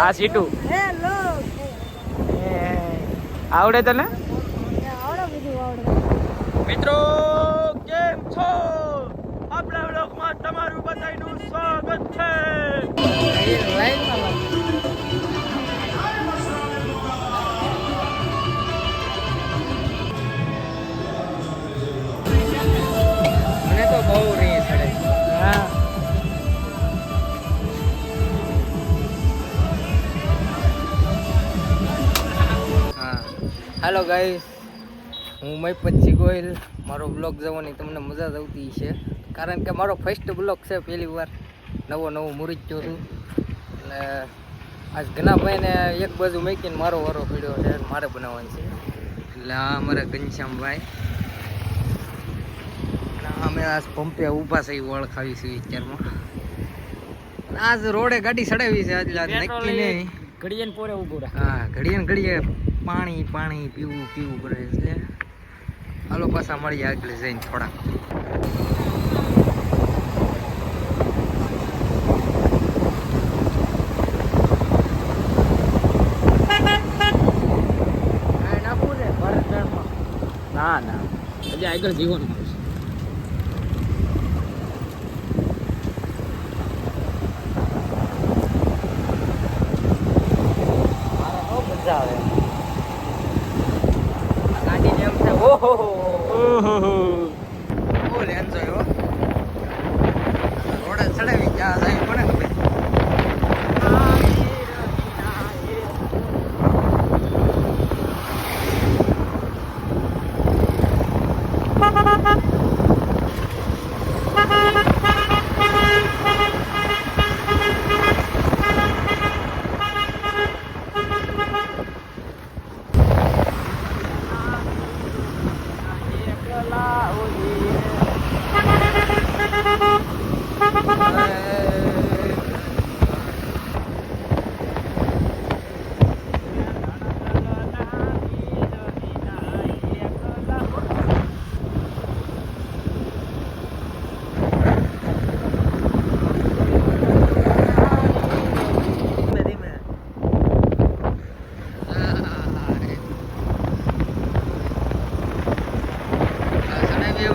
આ situ hello આવડે તને આવડે બધું આવડે. મિત્રો કેમ છો? આપણા વ્લોગમાં તમારું બધાનું સ્વાગત છે. મને તો બહુ રહી ચડે. હા હાલો ગાઈસ, હું મયપતજી ગોહિલ. મારો બ્લોગ જોવાની તમને મજા જ આવતી છે, કારણ કે મારો ફર્સ્ટ બ્લોગ છે. પહેલી વાર નવો મુરીચ જો છું. એટલે આજ ઘણા ભાઈને એક બાજુ મૂકીને મારો વારો પડ્યો છે, મારે બનાવવાની છે. એટલે આ અમારા ઘનશ્યામભાઈ અમે આજ પંપે ઊભા છે, ઓળખાવી છે વિચારમાં. આજ રોડે ગાડી ચડાવી છે, આજ નક્કી નહીં. ઘડીએ ને પોરે ઊભું રહે. હા, ઘડીએ ને ઘડીએ પાણી પીવું પડે. એટલે હાલો પાછા મળીએ આગળ જઈને થોડાક. ના ના હજી આગળ જીવવાનું છે. મજા આવે આ ગાડીને એમ છે. ઓહો ફૂલ એન્જોય હો. રોડે ચડાવી ક્યાં જાય કોને ખબર.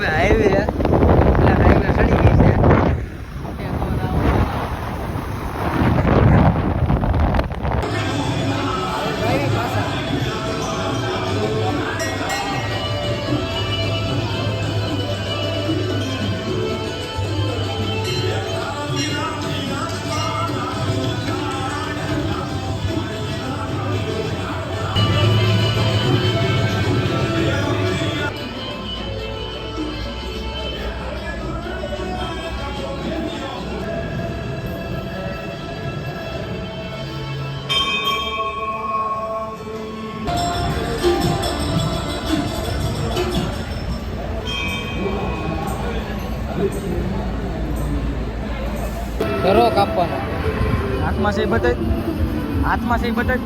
હાઈવે હાઈવે ચડી ગઈ છે. કરો કાપવાનો હાથમાં છે બતાય, હાથમાં છે બતાય.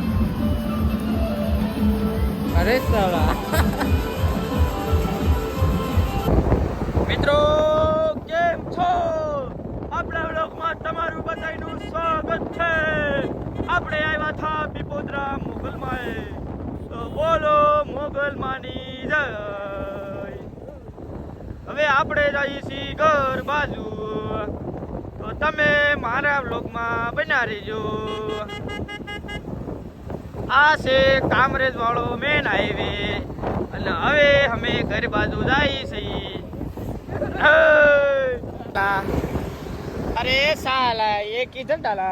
અરે સાલા. મિત્રો કેમ છો? આપણા વ્લોગમાં તમારું બધાનું સ્વાગત છે. આપણે આવ્યા હતા પીપોદરા મોગલમાં. તો બોલો મોગલમાની જય. હવે આપણે જઈએ છીએ ઘર બાજુ, તો તમે મારા વ્લોગમાં બના રહેજો. આ છે કામરેજ વાળો મેન હાઈવે, અને હવે અમે ઘર બાજુ જઈએ છીએ. अरे साला ये किधर डाला?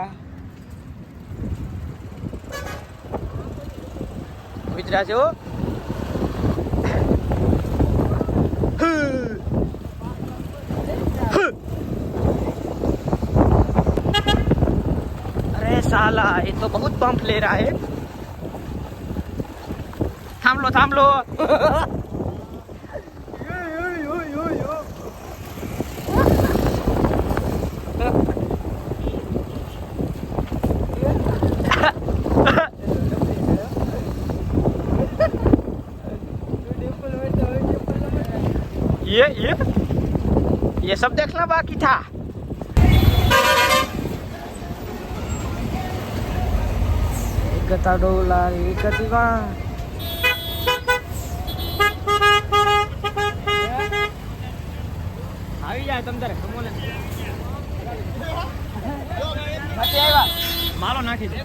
गुजरा से हो अरे साला ये तो बहुत पंप ले रहा है. थाम लो ये सब देखना बाकी था. ગતા ડોલા ગતી વા આવી જાય તમ તારે કમોલે નથી આવ્યા માલો નાખી દે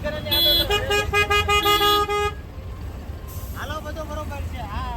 હાલો બધો બરોબર છે હા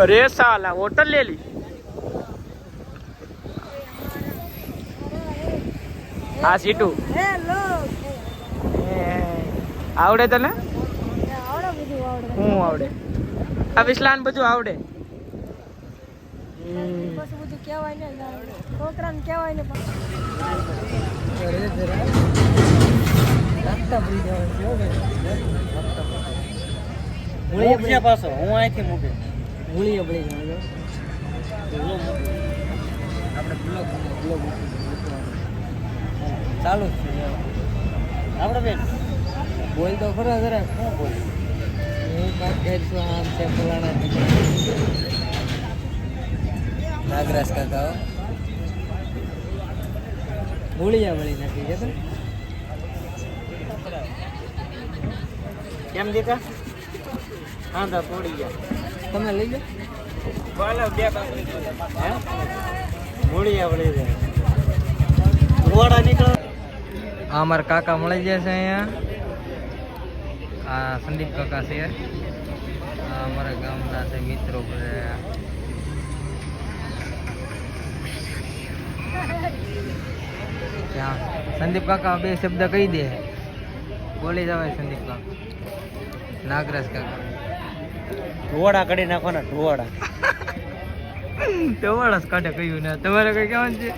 अरे साला होटल ले ली हाँ सीटू હેલો आवड़े तने આવડે બધું આવડે હું આવડે આ વિસ્લાન બધું આવડે પછી બધું કહેવાય ને છોકરાને કહેવાય ને પણ મૂળિયા પાછો હું અહીંથી મૂકે મૂળીએ પડી જાય આપણે બ્લોગ ચાલુ જ છે આપણે બેન બોલ તો ખરા જરા શું બોલ હું કાંઈક કહીશું આમ છે ફલાણા નાગરાજ કાકા મૂળિયા વળી નાખી છે કેમ દીધા હા તો પડી ગયા તમે લઈ લો બોલો બે હે મૂળિયા વળી જાય રોડા નીકળો આ અમારા કાકા મળી જશે અહીંયા આ સંદીપ કાકા છે આ અમારા ગામના છે મિત્રો ત્યાં સંદીપ કાકા બે શબ્દ કહી દે બોલી જવાય સંદીપ કાકા નાગરાજ કાકા ઢોવાડા કાઢી નાખો ને ઢોવાડા ઢોવાડા જ કાઢે કહ્યું ને તમારે કઈ કહેવાનું છે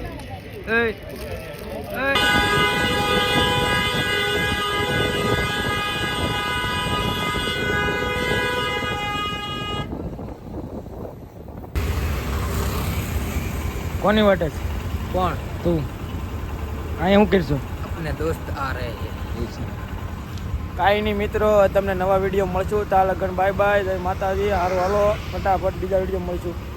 કોની વાટે છે કોણ તું અહીંયા શું કરશું अपने दोस्त आ रहे हैं કાંઈ નહીં મિત્રો તમને નવા વિડીયો મળશું તા લગન બાય બાય જય માતાજી હારું હાલો ફટાફટ બીજા વિડીયો મળશું